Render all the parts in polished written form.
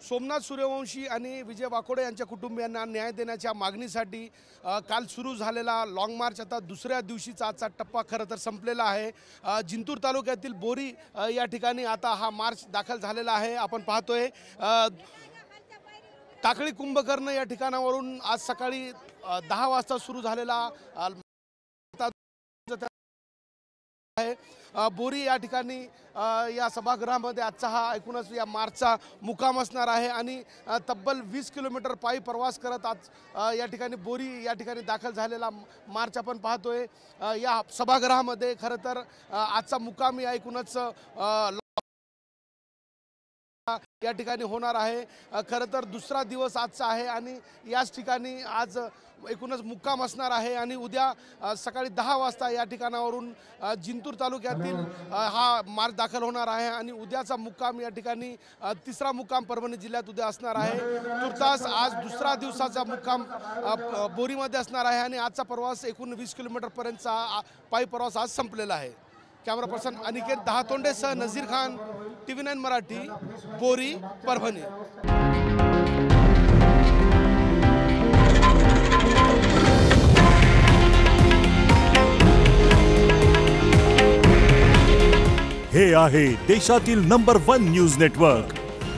सोमनाथ सूर्यवंशी आणि विजय वाकोडे यांच्या कुटुंबियांना न्याय देण्याच्या मागणीसाठी काल सुरू झालेला लॉंग मार्च आता दुसऱ्या दिवशीचा आजचा टप्पा खरं तर संपलेला आहे। जिंतूर तालुक्यातील बोरी या ठिकाणी आता हा मार्च दाखल झालेला आहे। आपण पाहतोय टाकळी कुंभकर्ण या ठिकाणावरून आज सकाळी 10 वाजता सुरू झालेला बोरी या ठिकाणी या सभागृहामध्ये आजचा हा एकूणच या मार्चचा मुक्काम असणार आहे आणि तब्बल 20 किलोमीटर पायी प्रवास करत आज या ठिकाणी बोरी या ठिकाणी दाखल झालेला मार्च आपण पाहतोय। या सभागृहामध्ये खरं तर आजचा मुक्काम या एकूणच या ठिकाणी होणार आहे। खरं तर दुसरा दिवस आजचा आहे आणि याच ठिकाणी आज एकूणच मुक्काम असणार आहे आणि उद्या सकाळी 10 वाजता या ठिकाणावरून जिंतूर तालुक्यातील हा मार्च दाखल होणार आहे आणि उद्याचा मुक्काम या ठिकाणी तिसरा मुक्काम परभणी जिल्ह्यात उद्या असणार आहे। तुर्तास आज दुसरा दिवसाचा मुक्काम बोरीमध्ये असणार आहे आणि आजचा प्रवास एकूण 20 किलोमीटरपर्यंतचा पायी प्रवास आज संपलेला आहे। कॅमेरा पर्सन अनिकेत दहातोंडेसह नजीर खान, TV9 मराठी, बोरी, परभणी। हे आहे देशातील नंबर 1 न्यूज नेटवर्क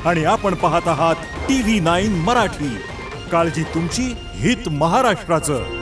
आणि आपण पाहत आहात TV9 मराठी। काळजी तुमची, हित महाराष्ट्राचं।